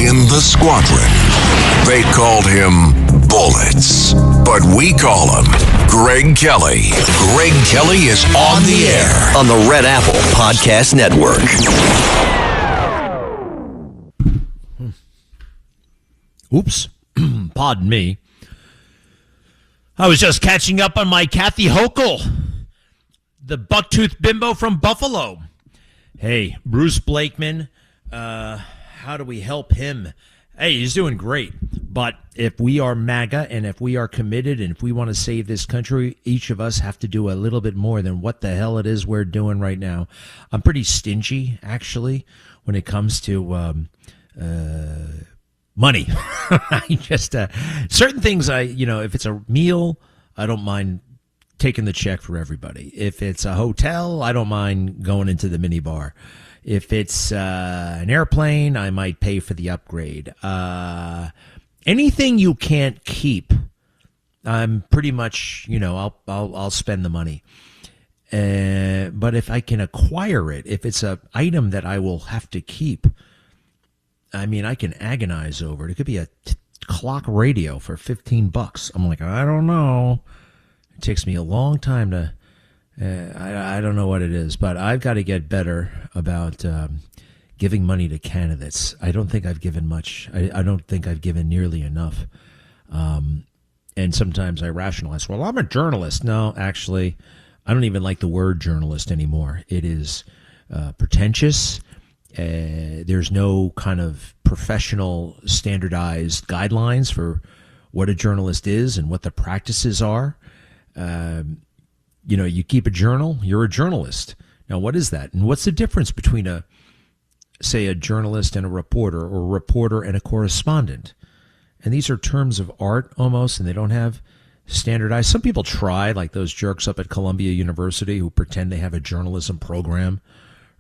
in the squadron. They called him Bullets, but we call him Greg Kelly. Greg Kelly is on the air on the Red Apple Podcast Network. Oops. Pardon me. I was just catching up on my Kathy Hochul, the bucktooth bimbo from Buffalo. Hey, Bruce Blakeman, how do we help him? Hey, he's doing great. But if we are MAGA and if we are committed and if we want to save this country, each of us have to do a little bit more than what the hell it is we're doing right now. I'm pretty stingy, actually, when it comes to money. I just certain things if it's a meal, I don't mind taking the check for everybody. If it's a hotel, I don't mind going into the mini bar. If it's an airplane, I might pay for the upgrade. Anything you can't keep, I'm pretty much, I'll spend the money. But if I can acquire it, if it's an item that I will have to keep, I mean, I can agonize over it. It could be a clock radio for $15. I'm like, I don't know. It takes me a long time to, I don't know what it is, but I've got to get better about giving money to candidates. I don't think I've given much. I don't think I've given nearly enough. And sometimes I rationalize, well, I'm a journalist. No, actually, I don't even like the word journalist anymore. It is pretentious. There's no kind of professional standardized guidelines for what a journalist is and what the practices are. You keep a journal, you're a journalist. Now, what is that? And what's the difference between a journalist and a reporter, or a reporter and a correspondent? And these are terms of art almost, and they don't have standardized. Some people try, like those jerks up at Columbia University who pretend they have a journalism program.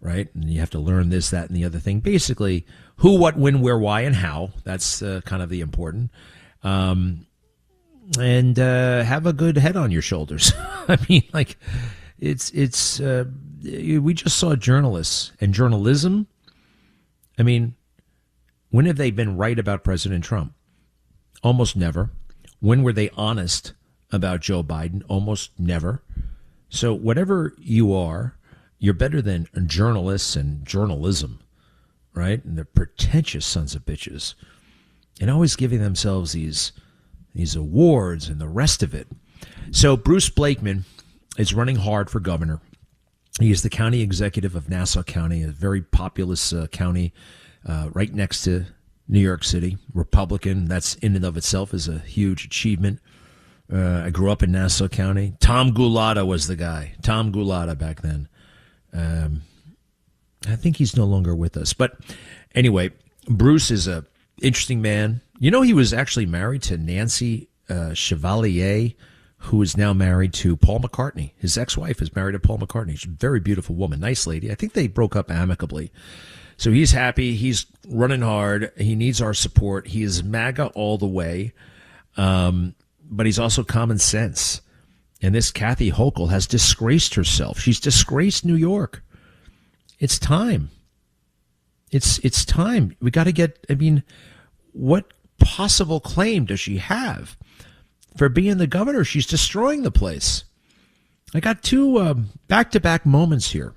Right? And you have to learn this, that, and the other thing. Basically, who, what, when, where, why, and how. That's kind of the important. And have a good head on your shoulders. I mean, like, we just saw journalists and journalism. I mean, when have they been right about President Trump? Almost never. When were they honest about Joe Biden? Almost never. So whatever you are, you're better than journalists and journalism, right? And they're pretentious sons of bitches, and always giving themselves these awards and the rest of it. So Bruce Blakeman is running hard for governor. He is the county executive of Nassau County, a very populous county right next to New York City. Republican. That's in and of itself is a huge achievement. I grew up in Nassau County. Tom Gulata was the guy. Tom Gulata back then. I think he's no longer with us. But anyway, Bruce is a interesting man. He was actually married to Nancy Chevalier, who is now married to Paul McCartney. His ex-wife is married to Paul McCartney. She's a very beautiful woman, nice lady. I think they broke up amicably. So he's happy. He's running hard. He needs our support. He is MAGA all the way, but he's also common sense. And this Kathy Hochul has disgraced herself. She's disgraced New York. It's time. It's time. We got to get, what possible claim does she have for being the governor? She's destroying the place. I got two back-to-back moments here.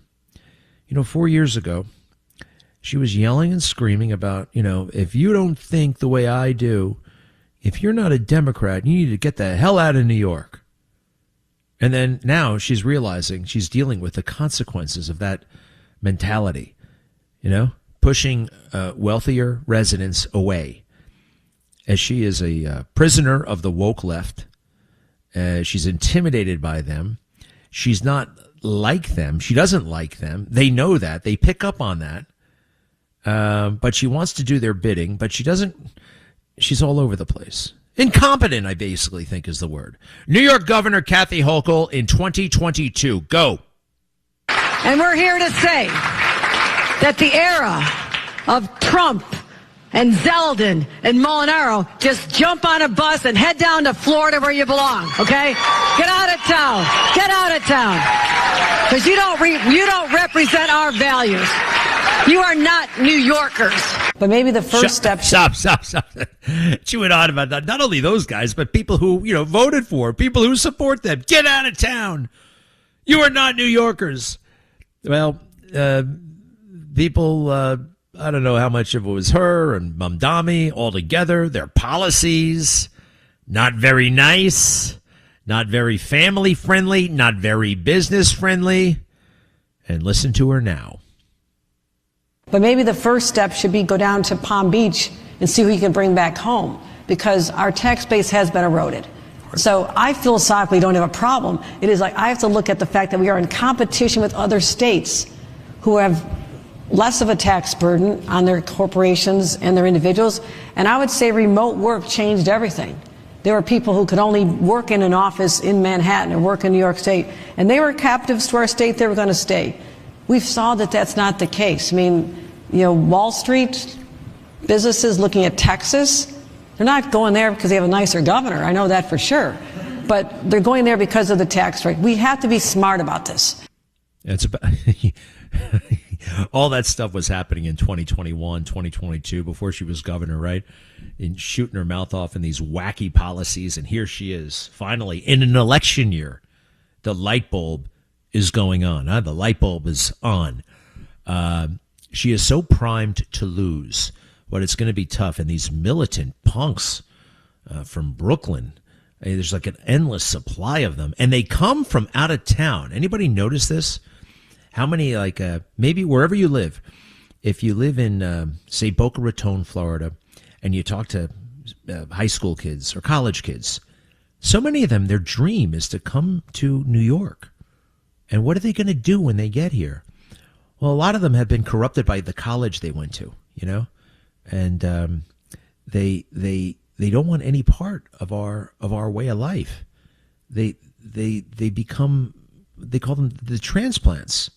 4 years ago, she was yelling and screaming about, if you don't think the way I do, if you're not a Democrat, you need to get the hell out of New York. And then now she's realizing she's dealing with the consequences of that mentality, pushing wealthier residents away. As she is a prisoner of the woke left. She's intimidated by them. She's not like them. She doesn't like them. They know that. They pick up on that. But she wants to do their bidding, but she doesn't. She's all over the place. Incompetent, I basically think is the word. New York Governor Kathy Hochul in 2022. Go. And we're here to say that the era of Trump and Zeldin and Molinaro, just jump on a bus and head down to Florida where you belong, okay? Get out of town. Get out of town. Because you don't represent our values. You are not New Yorkers. But maybe the first step. Stop. Chewing on about that. Not only those guys, but people who, voted for, people who support them. Get out of town. You are not New Yorkers. Well, people, I don't know how much of it was her and Mamdani all together. Their policies, not very nice, not very family friendly, not very business friendly. And listen to her now. But maybe the first step should be go down to Palm Beach and see who you can bring back home, because our tax base has been eroded. So I philosophically don't have a problem. It is like I have to look at the fact that we are in competition with other states who have less of a tax burden on their corporations and their individuals. And I would say remote work changed everything. There were people who could only work in an office in Manhattan or work in New York State, and they were captives to our state. They were going to stay. We've saw that that's not the case. I mean, Wall Street, businesses looking at Texas, they're not going there because they have a nicer governor. I know that for sure. But they're going there because of the tax rate. We have to be smart about this. It's about all that stuff was happening in 2021, 2022, before she was governor, right? And shooting her mouth off in these wacky policies. And here she is, finally, in an election year. The light bulb is going on. The light bulb is on. She is so primed to lose, but it's going to be tough. And these militant punks from Brooklyn, there's like an endless supply of them. And they come from out of town. Anybody notice this? How many, maybe wherever you live, if you live in, say, Boca Raton, Florida, and you talk to high school kids or college kids, so many of them, their dream is to come to New York. And what are they going to do when they get here? Well, a lot of them have been corrupted by the college they went to, and they don't want any part of our way of life. They become, they call them the transplants.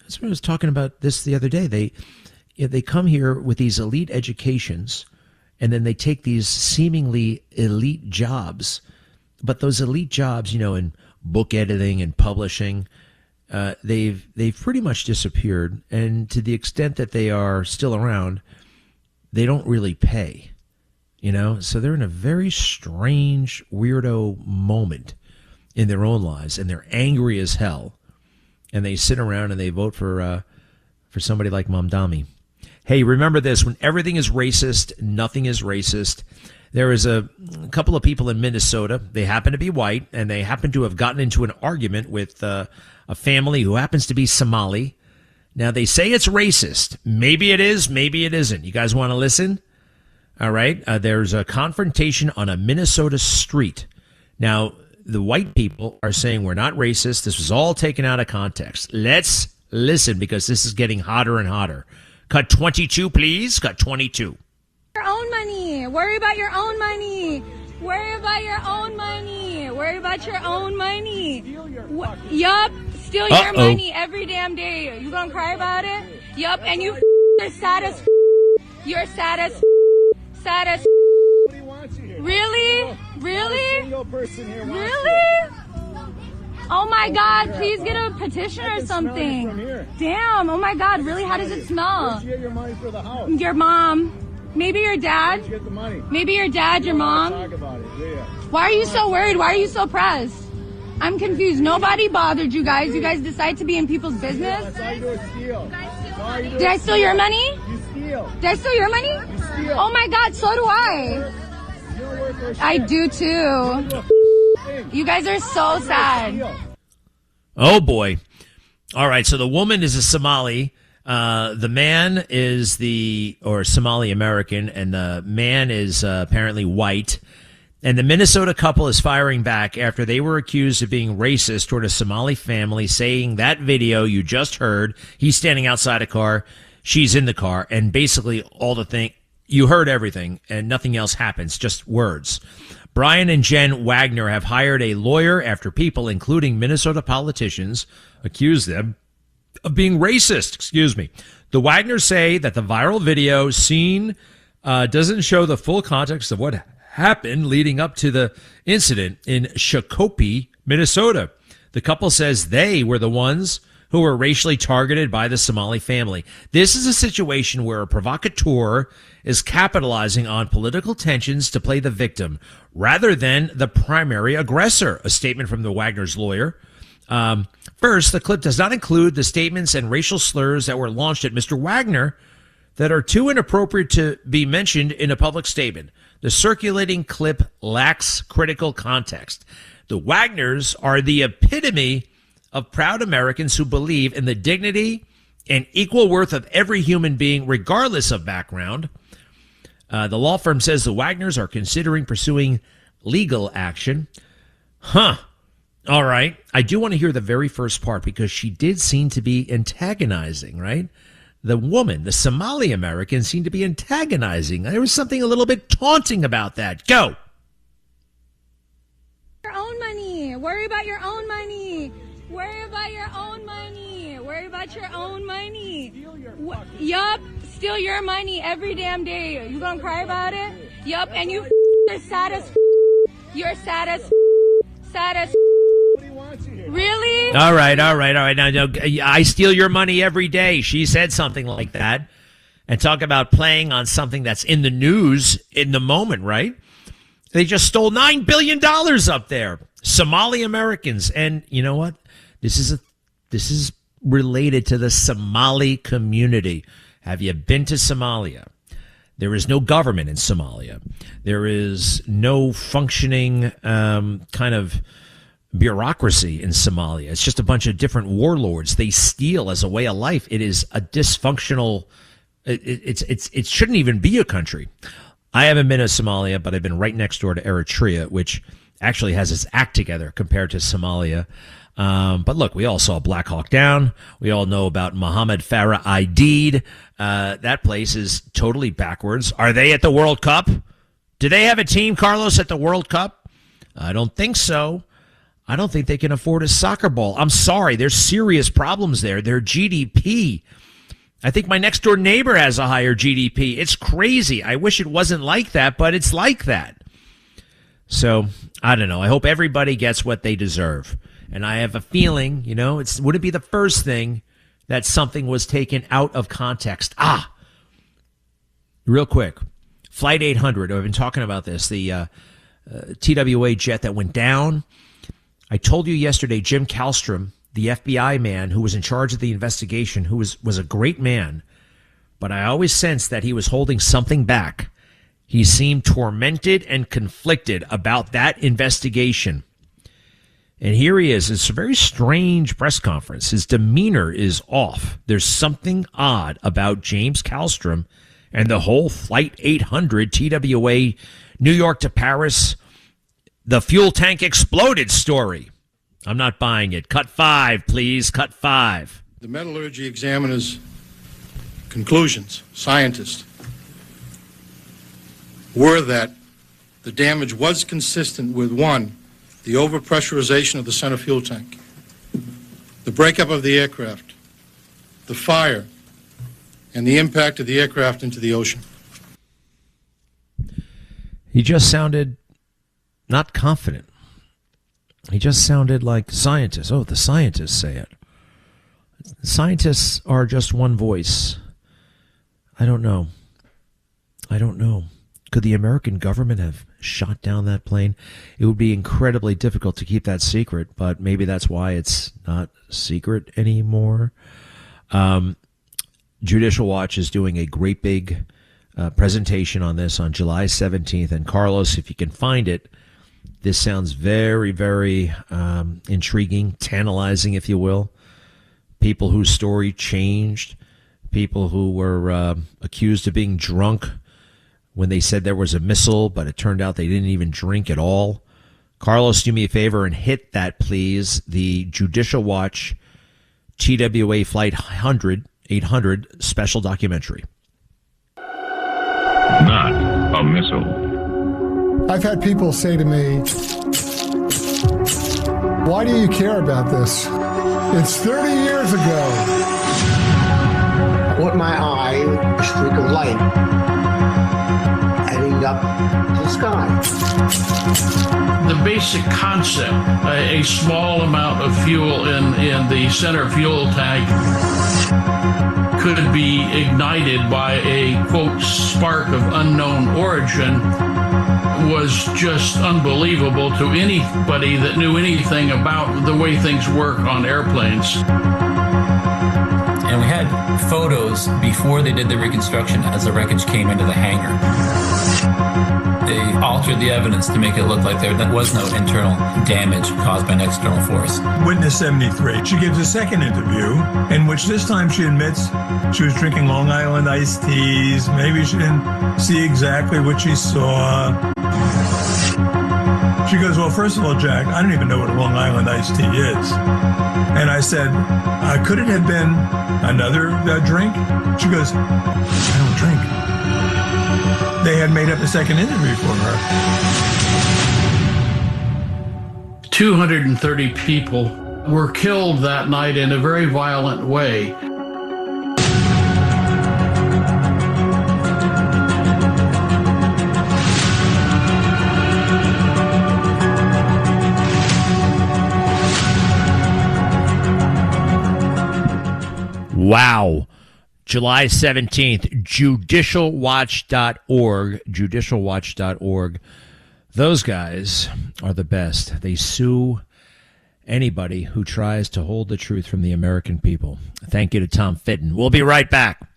That's what I was talking about this the other day. They come here with these elite educations, and then they take these seemingly elite jobs. But those elite jobs, in book editing and publishing, they've pretty much disappeared. And to the extent that they are still around, they don't really pay. So they're in a very strange, weirdo moment in their own lives, and they're angry as hell. And they sit around and they vote for somebody like Mamdani. Hey, remember this: when everything is racist, nothing is racist. There is a couple of people in Minnesota. They happen to be white, and they happen to have gotten into an argument with a family who happens to be Somali. Now, they say it's racist. Maybe it is, maybe it isn't. You guys want to listen? All right. There's a confrontation on a Minnesota street. Now, the white people are saying we're not racist. This was all taken out of context. Let's listen, because this is getting hotter and hotter. Cut 22, please. Cut 22. Your own money. Worry about your own money. Worry about your own money. Worry about your own money. Yup. Steal your money every damn day. You gonna cry about it? Yup. And you're sad as You're sad as Really? Really? Really? Oh my God, please get a petition or something. Damn, oh my God, really? How does it smell? Where'd you get your money for the house? Your mom. Maybe your dad. Where'd you get the money? Maybe your dad, your mom. Talk about it. Yeah. Why are you so worried? Why are you so pressed? I'm confused. Nobody bothered you guys. You guys decide to be in people's business? That's all you do is steal. Did I steal your money? You steal. Did I steal your money? You steal. Oh my God, so do I. You don't work for shit. I do too. You guys are so sad. Oh, boy. All right, so the woman is a Somali. The man is Somali American, and the man is apparently white. And the Minnesota couple is firing back after they were accused of being racist toward a Somali family, saying that video you just heard, he's standing outside a car, she's in the car, and basically all the thing, you heard everything, and nothing else happens, just words. Brian and Jen Wagner have hired a lawyer after people, including Minnesota politicians, accuse them of being racist. Excuse me. The Wagners say that the viral video seen doesn't show the full context of what happened leading up to the incident in Shakopee, Minnesota. The couple says they were the ones who were racially targeted by the Somali family. This is a situation where a provocateur is capitalizing on political tensions to play the victim rather than the primary aggressor, a statement from the Wagner's lawyer. First, the clip does not include the statements and racial slurs that were launched at Mr. Wagner that are too inappropriate to be mentioned in a public statement. The circulating clip lacks critical context. The Wagners are the epitome of proud Americans who believe in the dignity and equal worth of every human being, regardless of background. The law firm says the Wagners are considering pursuing legal action. All right. I do want to hear the very first part because she did seem to be antagonizing, right? The woman, the Somali American, seemed to be antagonizing. There was something a little bit taunting about that. Go. Your own money. Worry about your own money. Worry about your own money. Worry about your own money. Yup. Steal your money every damn day. You gonna cry about it? Yup. And you're sad as You're sad as Really? All right. Now, I steal your money every day. She said something like that. And talk about playing on something that's in the news in the moment, right? They just stole $9 billion up there. Somali Americans. And you know what? This is related to the Somali community. Have you been to Somalia? There is no government in Somalia. There is no functioning kind of bureaucracy in Somalia. It's just a bunch of different warlords. They steal as a way of life. It is a dysfunctional. It shouldn't even be a country. I haven't been to Somalia, but I've been right next door to Eritrea, which actually has its act together compared to Somalia. But look, we all saw Black Hawk Down. We all know about Mohammed Farah Aidid. That place is totally backwards. Are they at the World Cup? Do they have a team, Carlos, at the World Cup? I don't think so. I don't think they can afford a soccer ball. I'm sorry. There's serious problems there. Their GDP. I think my next door neighbor has a higher GDP. It's crazy. I wish it wasn't like that, but it's like that. So, I don't know. I hope everybody gets what they deserve. And I have a feeling, it wouldn't be the first thing that something was taken out of context. Real quick. Flight 800. I've been talking about this. The TWA jet that went down. I told you yesterday, Jim Kallstrom, the FBI man who was in charge of the investigation, who was a great man, but I always sensed that he was holding something back. He seemed tormented and conflicted about that investigation. And here he is. It's a very strange press conference. His demeanor is off. There's something odd about James Kallstrom and the whole Flight 800 TWA New York to Paris, the fuel tank exploded story. I'm not buying it. Cut 5, please. Cut 5. The metallurgy examiner's conclusions, scientists, were that the damage was consistent with, 1, the overpressurization of the center fuel tank, the breakup of the aircraft, the fire, and the impact of the aircraft into the ocean. He just sounded not confident. He just sounded like scientists. Oh, the scientists say it. Scientists are just one voice. I don't know. Could the American government have shot down that plane? It would be incredibly difficult to keep that secret, but maybe that's why it's not secret anymore. Judicial Watch is doing a great big presentation on this on July 17th. And Carlos, if you can find it, this sounds very, very intriguing, tantalizing, if you will. People whose story changed, people who were accused of being drunk when they said there was a missile, but it turned out they didn't even drink at all. Carlos, do me a favor and hit that, please. The Judicial Watch TWA Flight 800 special documentary. Not a missile. I've had people say to me, why do you care about this? It's 30 years ago. I caught my eye, a streak of light, heading up to the sky. The basic concept, a small amount of fuel in the center fuel tank could be ignited by a, quote, spark of unknown origin, was just unbelievable to anybody that knew anything about the way things work on airplanes. And we had photos before they did the reconstruction as the wreckage came into the hangar. They altered the evidence to make it look like there was no internal damage caused by an external force. Witness 73. She gives a second interview in which this time she admits she was drinking Long Island iced teas. Maybe she didn't see exactly what she saw. She goes, well, first of all, Jack, I don't even know what a Long Island iced tea is. And I said, could it have been another drink? She goes, I don't drink. They had made up a second interview for her. 230 people were killed that night in a very violent way. Wow. July 17th, judicialwatch.org, judicialwatch.org. Those guys are the best. They sue anybody who tries to hold the truth from the American people. Thank you to Tom Fitton. We'll be right back.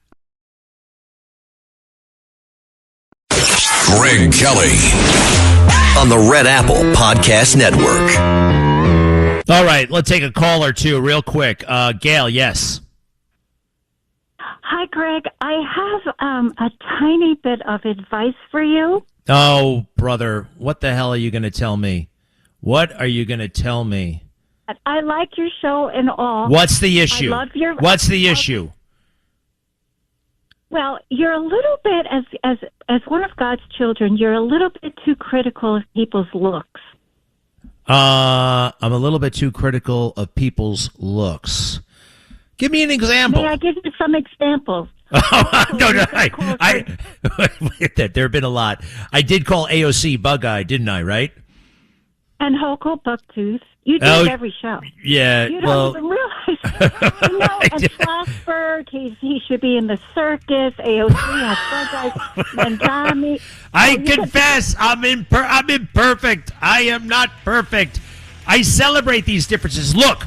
Greg Kelly on the Red Apple Podcast Network. All right, let's take a call or two real quick. Gail, yes. Hi, Greg. I have a tiny bit of advice for you. Oh, brother, what the hell are you going to tell me? What are you going to tell me? I like your show and all. What's the issue? I love your. What's the issue? Well, you're a little bit, as one of God's children, you're a little bit too critical of people's looks. I'm a little bit too critical of people's looks. Give me an example. May I give you some examples? No, there have been a lot. I did call AOC Bug-Eye, didn't I, right? And Hochul Bucktooth. You do it every show. Yeah, you don't even realize. And Schlossberg, he should be in the circus. AOC has Bug-Eyes. Mandami. I confess, I'm imperfect. I am not perfect. I celebrate these differences. Look,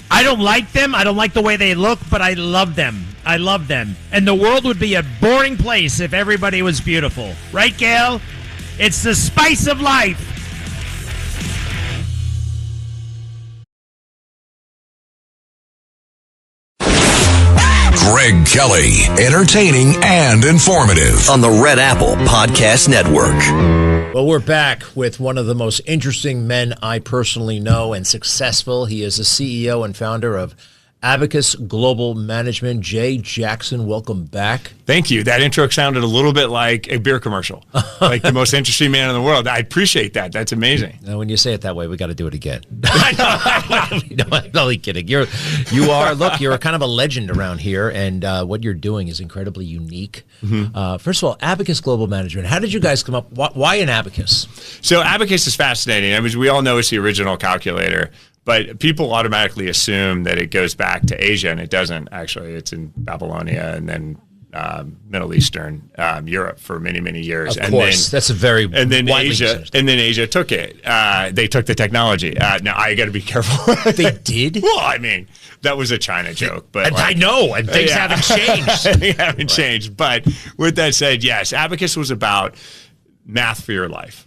I don't like them. I don't like the way they look, but I love them. I love them. And the world would be a boring place if everybody was beautiful. Right, Gail? It's the spice of life. Greg Kelly, entertaining and informative on the Red Apple Podcast Network. Well, we're back with one of the most interesting men I personally know and successful. He is the CEO and founder of Abacus Global Management. Jay Jackson, welcome back. Thank you. That intro sounded a little bit like a beer commercial, like the most interesting man in the world. I appreciate that. That's amazing. Now, when you say it that way, we got to do it again. No, I'm only kidding. You're a kind of a legend around here, and what you're doing is incredibly unique. Mm-hmm. First of all, Abacus Global Management. How did you guys come up? Why an abacus? So Abacus is fascinating. I mean, we all know it's the original calculator. But people automatically assume that it goes back to Asia, and it doesn't, actually. It's in Babylonia and then Middle Eastern Europe for many, many years. Of course. That's a very Asia took it. They took the technology. Now, I got to be careful. They did? Well, I mean, that was a China joke. But I know, and things haven't changed. They haven't changed. But with that said, yes, Abacus was about math for your life.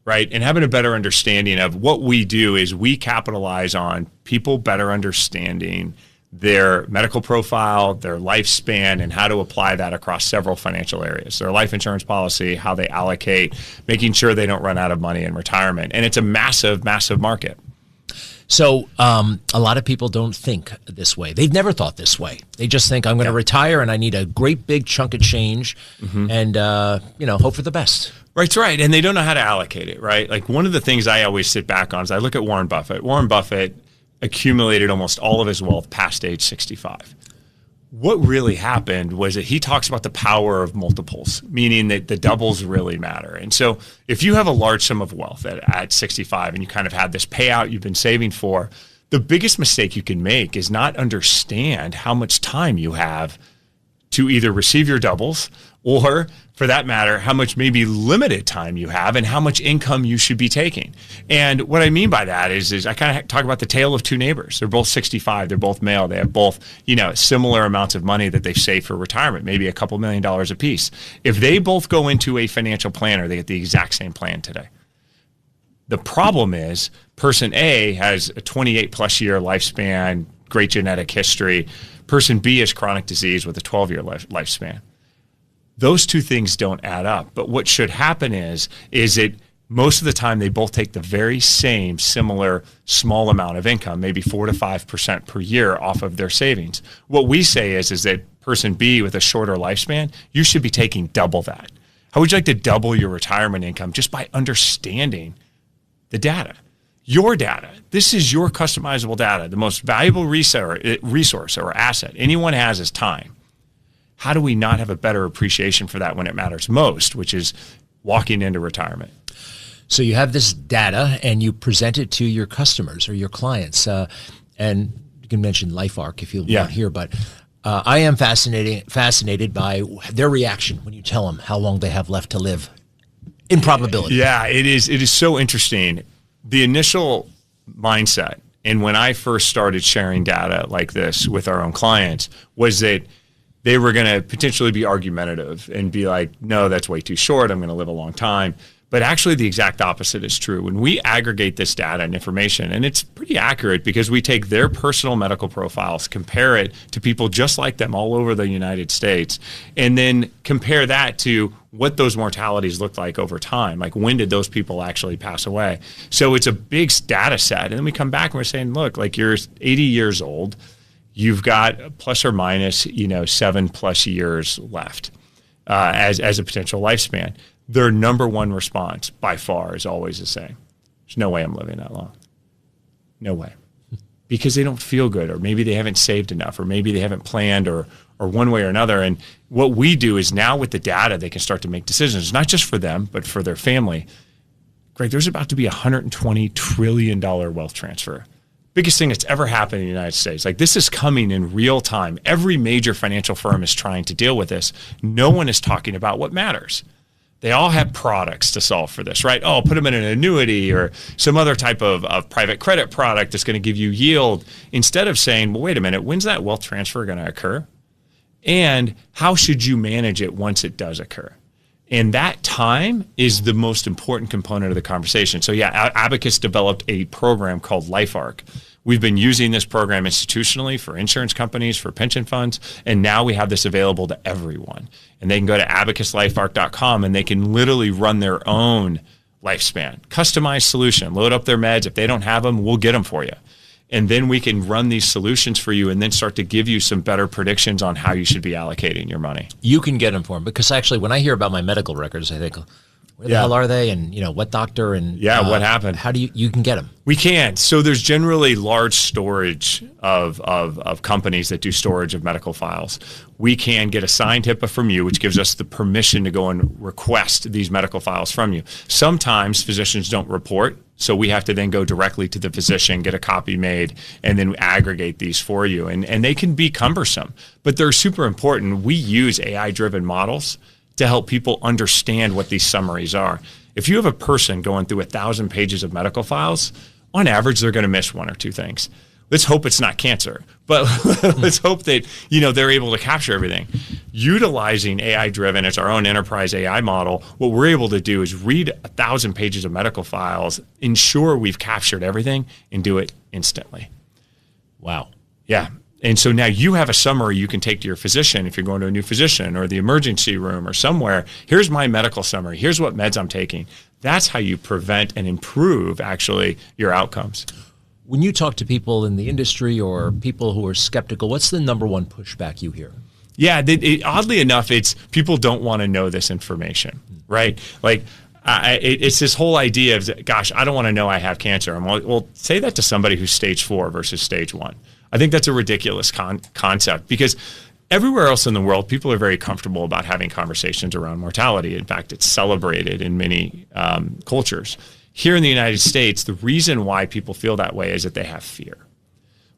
Right. And having a better understanding of what we do is we capitalize on people better understanding their medical profile, their lifespan, and how to apply that across several financial areas. Their life insurance policy, how they allocate, making sure they don't run out of money in retirement. And it's a massive, massive market. So a lot of people don't think this way. They've never thought this way. They just think, I'm going to retire and I need a great big chunk of change and, hope for the best. Right, right. And they don't know how to allocate it, right? Like one of the things I always sit back on is I look at Warren Buffett. Warren Buffett accumulated almost all of his wealth past age 65. what really happened was that he talks about the power of multiples, meaning that the doubles really matter. And so if you have a large sum of wealth at 65 and you kind of had this payout you've been saving for, the biggest mistake you can make is not understand how much time you have to either receive your doubles or, for that matter, how much maybe limited time you have and how much income you should be taking. And what I mean by that is I kind of talk about the tale of two neighbors. They're both 65. They're both male. They have both, similar amounts of money that they've saved for retirement, maybe a couple $1 million apiece. If they both go into a financial planner, they get the exact same plan today. The problem is person A has a 28 plus year lifespan, great genetic history. Person B has chronic disease with a 12-year lifespan. Those two things don't add up. But what should happen is that most of the time they both take the very same similar small amount of income, maybe 4 to 5% per year off of their savings. What we say is that person B with a shorter lifespan, you should be taking double that. How would you like to double your retirement income just by understanding the data? Your data. This is your customizable data. The most valuable resource or asset anyone has is time. How do we not have a better appreciation for that when it matters most, which is walking into retirement? So you have this data and you present it to your customers or your clients. And you can mention LifeArc if you want here, but I am fascinated by their reaction when you tell them how long they have left to live in probability. Yeah, it is so interesting. The initial mindset, and when I first started sharing data like this with our own clients, was that they were going to potentially be argumentative and be like, no, that's way too short. I'm going to live a long time. But actually the exact opposite is true. When we aggregate this data and information, and it's pretty accurate because we take their personal medical profiles, compare it to people just like them all over the United States, and then compare that to what those mortalities look like over time. Like, when did those people actually pass away? So it's a big data set. And then we come back and we're saying, look, like, you're 80 years old. You've got plus or minus, 7+ years left as a potential lifespan. Their number one response by far is always the same. There's no way I'm living that long. No way. Because they don't feel good, or maybe they haven't saved enough, or maybe they haven't planned, or one way or another. And what we do is now with the data, they can start to make decisions, not just for them, but for their family. Greg, there's about to be $120 trillion wealth transfer. Biggest thing that's ever happened in the United States. Like, this is coming in real time. Every major financial firm is trying to deal with this. No one is talking about what matters. They all have products to solve for this, right? Oh, put them in an annuity or some other type of private credit product that's going to give you yield, instead of saying, well, wait a minute, when's that wealth transfer going to occur? And how should you manage it once it does occur? And that time is the most important component of the conversation. So yeah, Abacus developed a program called LifeArc. We've been using this program institutionally for insurance companies, for pension funds, and now we have this available to everyone. And they can go to abacuslifearc.com and they can literally run their own lifespan, customized solution, load up their meds. If they don't have them, we'll get them for you. And then we can run these solutions for you and then start to give you some better predictions on how you should be allocating your money. You can get them for them, because actually when I hear about my medical records, I think, where the hell are they? And, what doctor? And what happened? How do you can get them? We can. So there's generally large storage of companies that do storage of medical files. We can get a signed HIPAA from you, which gives us the permission to go and request these medical files from you. Sometimes physicians don't report, so we have to then go directly to the physician, get a copy made, and then aggregate these for you. And they can be cumbersome, but they're super important. We use AI-driven models to help people understand what these summaries are. If you have a person going through 1,000 pages of medical files, on average, they're going to miss one or two things. Let's hope it's not cancer, but let's hope that, they're able to capture everything. Utilizing AI-driven, it's our own enterprise AI model. What we're able to do is read 1,000 pages of medical files, ensure we've captured everything, and do it instantly. Wow. Yeah. And so now you have a summary you can take to your physician if you're going to a new physician or the emergency room or somewhere. Here's my medical summary. Here's what meds I'm taking. That's how you prevent and improve, actually, your outcomes. When you talk to people in the industry or people who are skeptical, what's the number one pushback you hear? Yeah, oddly enough, it's people don't want to know this information, right? Like, it's this whole idea of, gosh, I don't want to know I have cancer. Well, say that to somebody who's stage 4 versus stage 1. I think that's a ridiculous concept, because Everywhere else in the world, people are very comfortable about having conversations around mortality. In fact, it's celebrated in many cultures. Here in the United States, the reason why people feel that way is that they have fear.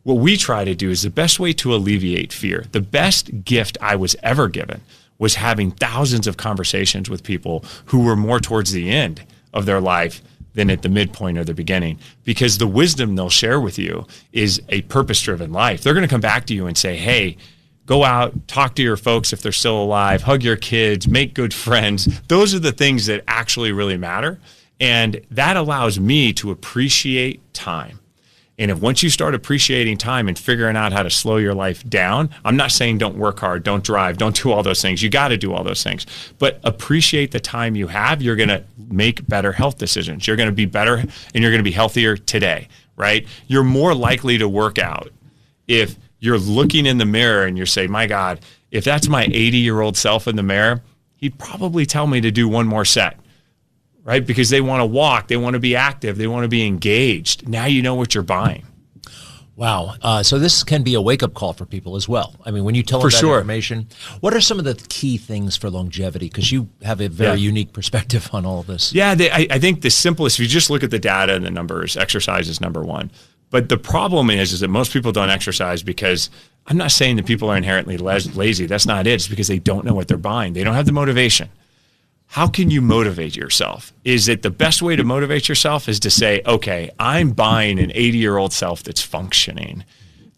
What we try to do is the best way to alleviate fear. The best gift I was ever given was having thousands of conversations with people who were more towards the end of their life than at the midpoint or the beginning, because the wisdom they'll share with you is a purpose-driven life. They're going to come back to you and say, hey, go out, talk to your folks if they're still alive, hug your kids, make good friends. Those are the things that actually really matter. And that allows me to appreciate time. And if once you start appreciating time and figuring out how to slow your life down, I'm not saying don't work hard, don't drive, don't do all those things. You got to do all those things. But appreciate the time you have. You're going to make better health decisions. You're going to be better and you're going to be healthier today, right? You're more likely to work out if you're looking in the mirror and you're saying, my God, if that's my 80-year-old self in the mirror, he'd probably tell me to do one more set. Right? Because they want to walk, they want to be active, they want to be engaged. Now you know what you're buying. Wow. So this can be a wake-up call for people as well. I mean, when you tell them that information, what are some of the key things for longevity? Because you have a very unique perspective on all of this. Yeah, I think the simplest, if you just look at the data and the numbers, exercise is number one. But the problem is that most people don't exercise because I'm not saying that people are inherently lazy. That's not it. It's because they don't know what they're buying. They don't have the motivation. How can you motivate yourself? Is it the best way to motivate yourself is to say, okay, I'm buying an 80-year-old self that's functioning,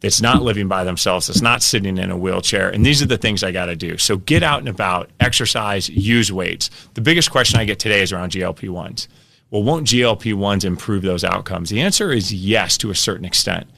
that's not living by themselves, that's not sitting in a wheelchair, and these are the things I got to do. So get out and about, exercise, use weights. The biggest question I get today is around GLP-1s. Well, won't GLP-1s improve those outcomes? The answer is yes, to a certain extent.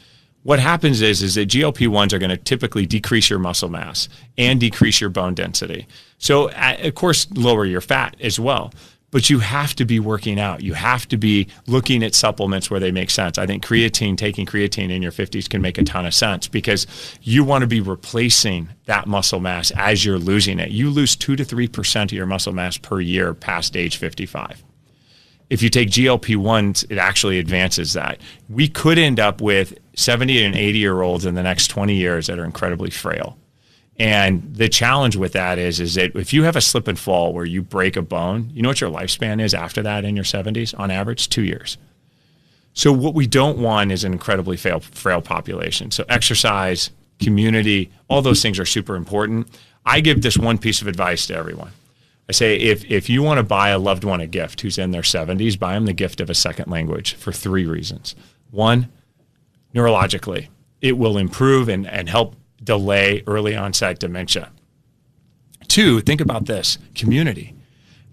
What happens is that GLP-1s are going to typically decrease your muscle mass and decrease your bone density. So, of course, lower your fat as well. But you have to be working out. You have to be looking at supplements where they make sense. I think taking creatine in your 50s can make a ton of sense because you want to be replacing that muscle mass as you're losing it. You lose 2 to 3% of your muscle mass per year past age 55. If you take GLP-1s, it actually advances that. We could end up with 70 and 80-year-olds in the next 20 years that are incredibly frail. And the challenge with that is that if you have a slip and fall where you break a bone, you know what your lifespan is after that in your 70s? On average, 2 years. So what we don't want is an incredibly frail population. So exercise, community, all those things are super important. I give this one piece of advice to everyone. I say, if you want to buy a loved one a gift who's in their 70s, buy them the gift of a second language for 3 reasons. 1, neurologically, it will improve and help delay early onset dementia. 2, think about this, community.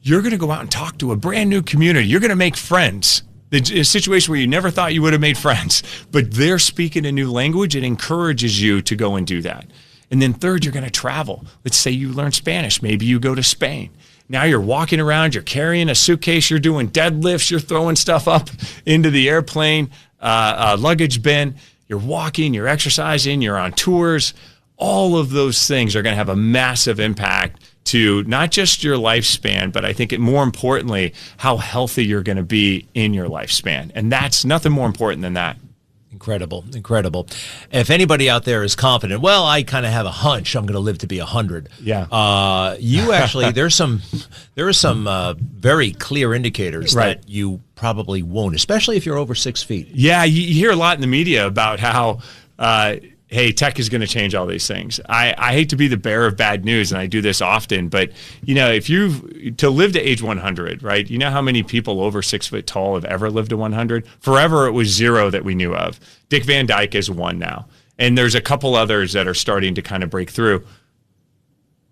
You're going to go out and talk to a brand new community. You're going to make friends. A situation where you never thought you would have made friends, but they're speaking a new language. It encourages you to go and do that. And then 3rd, you're going to travel. Let's say you learn Spanish. Maybe you go to Spain. Now you're walking around, you're carrying a suitcase, you're doing deadlifts, you're throwing stuff up into the airplane, luggage bin. You're walking, you're exercising, you're on tours. All of those things are going to have a massive impact to not just your lifespan, but I think more importantly, how healthy you're going to be in your lifespan. And that's nothing more important than that. Incredible, incredible. If anybody out there is confident, well, I kind of have a hunch I'm going to live to be 100. Yeah. You actually, there are some very clear indicators that you probably won't, especially if you're over 6 feet. Yeah, you hear a lot in the media about how, hey, tech is going to change all these things. I hate to be the bearer of bad news, and I do this often, but you know, to live to age 100, right? You know how many people over 6 foot tall have ever lived to 100? Forever, it was 0 that we knew of. Dick Van Dyke is 1 now, and there's a couple others that are starting to kind of break through.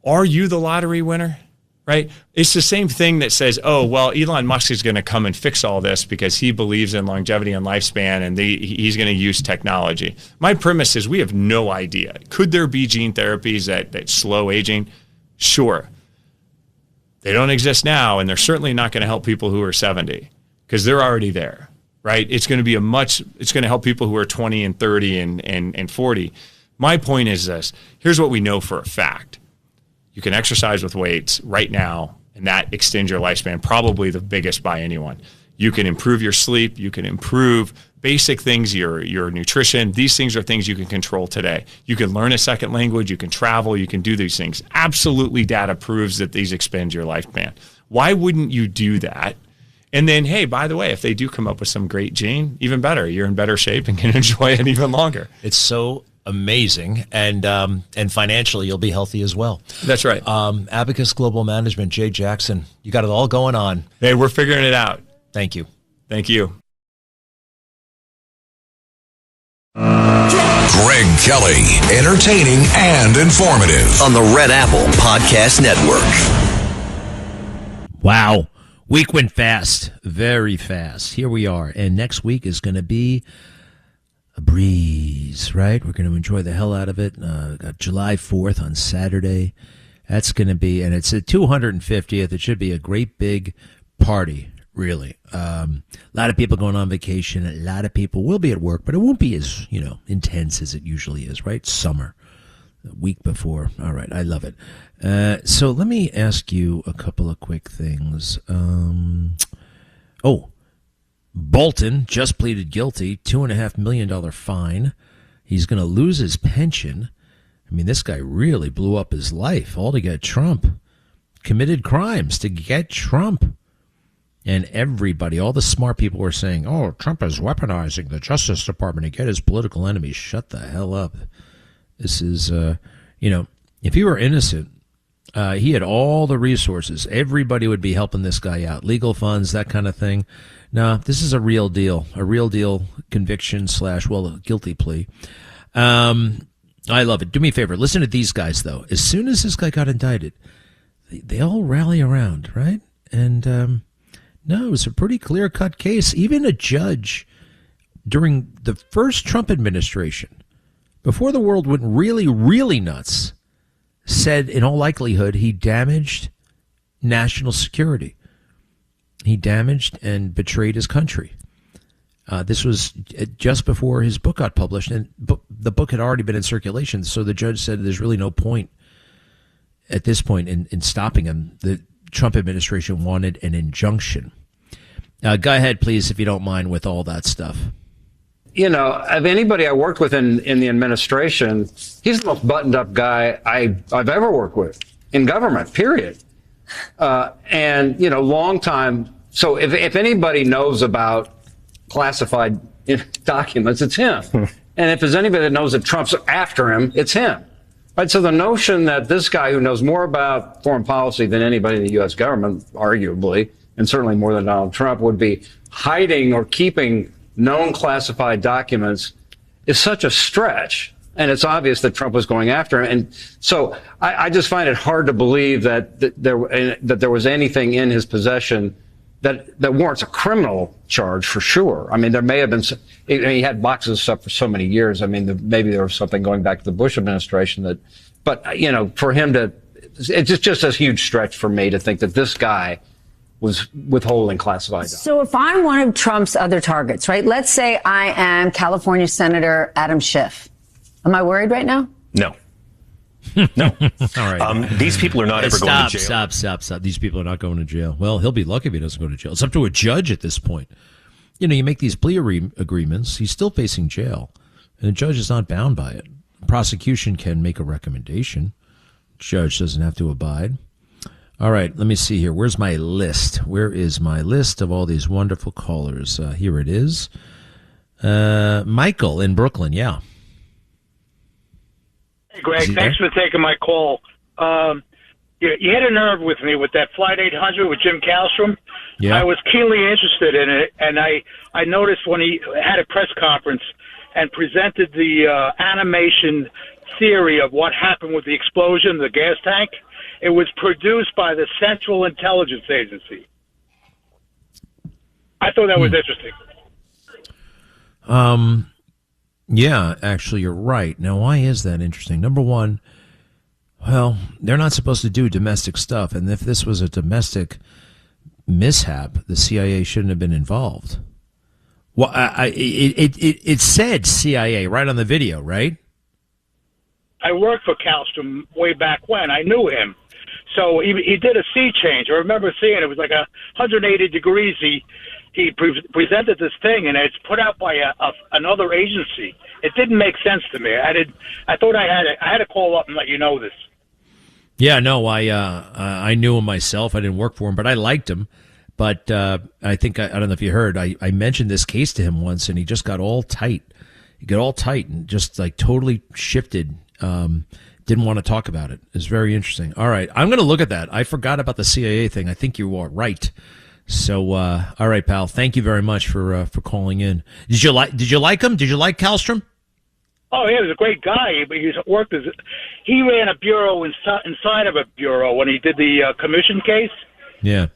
Are you the lottery winner? Right? It's the same thing that says, oh, well, Elon Musk is going to come and fix all this because he believes in longevity and lifespan and he's going to use technology. My premise is we have no idea. Could there be gene therapies that slow aging? Sure. They don't exist now, and they're certainly not going to help people who are 70 because they're already there, right? It's going to help people who are 20 and 30 and 40. My point is this. Here's what we know for a fact. You can exercise with weights right now, and that extends your lifespan, probably the biggest by anyone. You can improve your sleep. You can improve basic things, your nutrition. These things are things you can control today. You can learn a second language. You can travel. You can do these things. Absolutely, data proves that these expand your lifespan. Why wouldn't you do that? And then, hey, by the way, if they do come up with some great gene, even better. You're in better shape and can enjoy it even longer. It's so amazing, and financially you'll be healthy as well. That's right. Abacus Global Management, Jay Jackson. You got it all going on. Hey, we're figuring it out. Thank you. Thank you. Greg Kelly, entertaining and informative on the Red Apple Podcast Network. Wow. Week went fast, very fast. Here we are. And next week is going to be a breeze, right? We're going to enjoy the hell out of it. Got July 4th on Saturday. That's going to be, and it's the 250th. It should be a great big party, really. A lot of people going on vacation. A lot of people will be at work, but it won't be as, intense as it usually is, right? Summer, the week before. All right. I love it. So let me ask you a couple of quick things. Bolton just pleaded guilty, $2.5 million fine. He's going to lose his pension. I mean, this guy really blew up his life all to get Trump. Committed crimes to get Trump. And everybody, all the smart people were saying, oh, Trump is weaponizing the Justice Department to get his political enemies. Shut the hell up. This is, if he were innocent, he had all the resources. Everybody would be helping this guy out. Legal funds, that kind of thing. No, this is a real deal conviction / guilty plea. I love it. Do me a favor. Listen to these guys, though. As soon as this guy got indicted, they all rally around, right? And, no, it was a pretty clear-cut case. Even a judge during the first Trump administration, before the world went really, really nuts, said in all likelihood he damaged national security. He damaged and betrayed his country. This was just before his book got published, and the book had already been in circulation, so the judge said there's really no point at this point in stopping him. The Trump administration wanted an injunction. Go ahead, please, if you don't mind, with all that stuff. Of anybody I worked with in the administration, he's the most buttoned-up guy I've ever worked with in government, period. Long time. So if anybody knows about classified documents, it's him. And if there's anybody that knows that Trump's after him, it's him. Right? So the notion that this guy who knows more about foreign policy than anybody in the U.S. government, arguably, and certainly more than Donald Trump, would be hiding or keeping known classified documents is such a stretch. And it's obvious that Trump was going after him. And so I just find it hard to believe that there was anything in his possession that warrants a criminal charge for sure. I mean, there may have been, he had boxes of stuff for so many years. I mean, maybe there was something going back to the Bush administration but for him to, it's just a huge stretch for me to think that this guy was withholding classified documents. So if I'm one of Trump's other targets, right? Let's say I am California Senator Adam Schiff. Am I worried right now? No. No. All right. These people are not ever going to jail. Stop. These people are not going to jail. Well, he'll be lucky if he doesn't go to jail. It's up to a judge at this point. You make these plea agreements. He's still facing jail. And the judge is not bound by it. Prosecution can make a recommendation. Judge doesn't have to abide. All right, let me see here. Where's my list? Where is my list of all these wonderful callers? Here it is. Michael in Brooklyn, yeah. Hey, Greg, thanks for taking my call. You hit a nerve with me with that Flight 800 with Jim Kallstrom. Yeah. I was keenly interested in it, and I noticed when he had a press conference and presented the animation theory of what happened with the explosion, the gas tank, it was produced by the Central Intelligence Agency. I thought that was interesting. Yeah, actually, you're right. Now, why is that interesting? Number one, well, they're not supposed to do domestic stuff. And if this was a domestic mishap, the CIA shouldn't have been involved. Well, it said CIA right on the video, right? I worked for Kallstrom way back when. I knew him. So he did a sea change. I remember seeing it was like 180 degrees. He presented this thing, and it's put out by another agency. It didn't make sense to me. I thought I had to call up and let you know this. Yeah, no, I knew him myself. I didn't work for him, but I liked him. But I think I don't know if you heard. I mentioned this case to him once, and he just got all tight. He got all tight and just like totally shifted. Didn't want to talk about it. It's very interesting. All right, I'm going to look at that. I forgot about the CIA thing. I think you are right. So, all right, pal. Thank you very much for calling in. Did you like him? Did you like Kallstrom? Oh, yeah, he was a great guy. He ran a bureau inside of a bureau when he did the commission case. Yeah.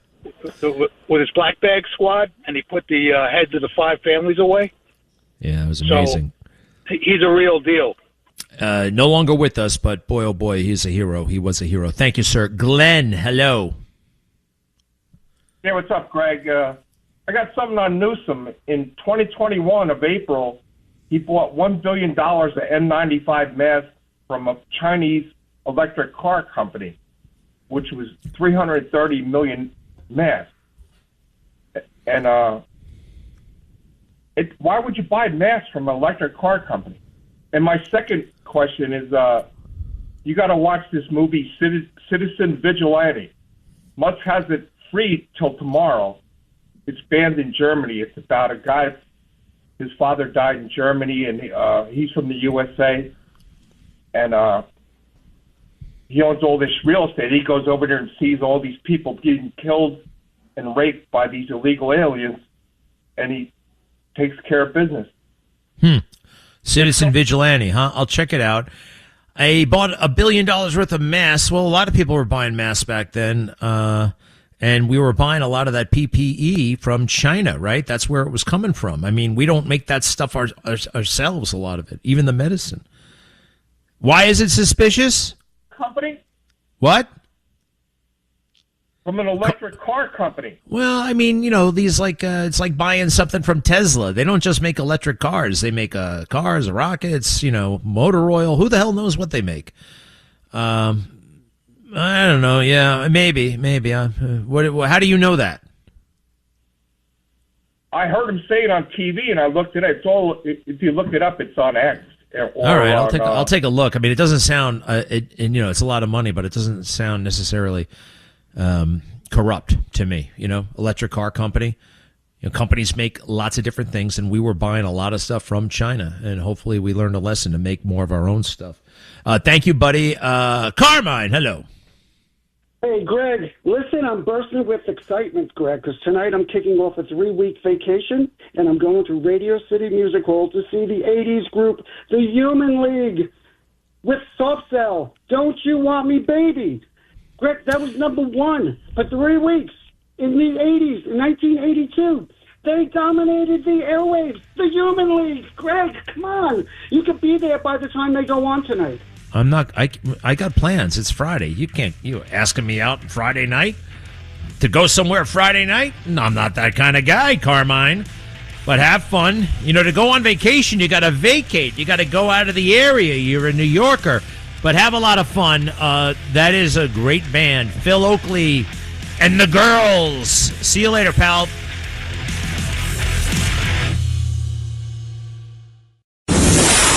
With his black bag squad, and he put the heads of the 5 families away. Yeah, it was amazing. So, he's a real deal. No longer with us, but boy, oh boy, he's a hero. He was a hero. Thank you, sir. Glenn, hello. Yeah, what's up, Greg? I got something on Newsom. In 2021 of April, he bought $1 billion of N95 masks from a Chinese electric car company, which was 330 million masks. And why would you buy masks from an electric car company? And my second question is, you got to watch this movie, Citizen Vigilante. Musk has it free till tomorrow. It's banned in Germany. It's about a guy, his father died in Germany, and he's from the USA. And he owns all this real estate. He goes over there and sees all these people getting killed and raped by these illegal aliens, and he takes care of business. Citizen Vigilante, huh? I'll check it out. I bought $1 billion worth of masks. Well, a lot of people were buying masks back then, and we were buying a lot of that PPE from China, right? That's where it was coming from. I mean, we don't make that stuff ourselves, a lot of it, even the medicine. Why is it suspicious? Company? What? From an electric car company. Well, I mean, these it's like buying something from Tesla. They don't just make electric cars. They make cars, rockets, motor oil. Who the hell knows what they make? I don't know. Yeah, maybe. How do you know that? I heard him say it on TV, and I looked it up. It's all. If you look it up, it's on X. All right, I'll take a look. I mean, it doesn't sound, it's a lot of money, but it doesn't sound necessarily corrupt to me. Electric car company. Companies make lots of different things, and we were buying a lot of stuff from China, and hopefully we learned a lesson to make more of our own stuff. Thank you, buddy. Carmine, hello. Hey, Greg, listen, I'm bursting with excitement, Greg, because tonight I'm kicking off a 3-week vacation, and I'm going to Radio City Music Hall to see the 80s group, The Human League, with Soft Cell, Don't You Want Me, Baby. Greg, that was #1 for 3 weeks in the 80s, in 1982. They dominated the airwaves, The Human League. Greg, come on. You could be there by the time they go on tonight. I'm not. I got plans. It's Friday. You asking me out Friday night to go somewhere Friday night? No, I'm not that kind of guy, Carmine. But have fun. To go on vacation, you got to vacate. You got to go out of the area. You're a New Yorker. But have a lot of fun. That is a great band, Phil Oakley and the Girls. See you later, pal.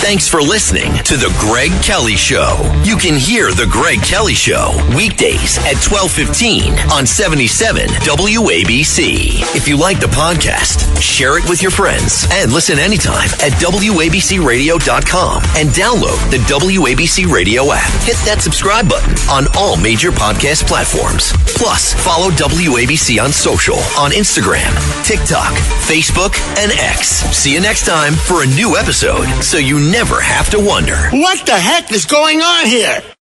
Thanks for listening to The Greg Kelly Show. You can hear The Greg Kelly Show weekdays at 12:15 on 77 WABC. If you like the podcast, share it with your friends and listen anytime at WABCRadio.com and download the WABC Radio app. Hit that subscribe button on all major podcast platforms. Plus, follow WABC on social on Instagram, TikTok, Facebook, and X. See you next time for a new episode so you never have to wonder. What the heck is going on here?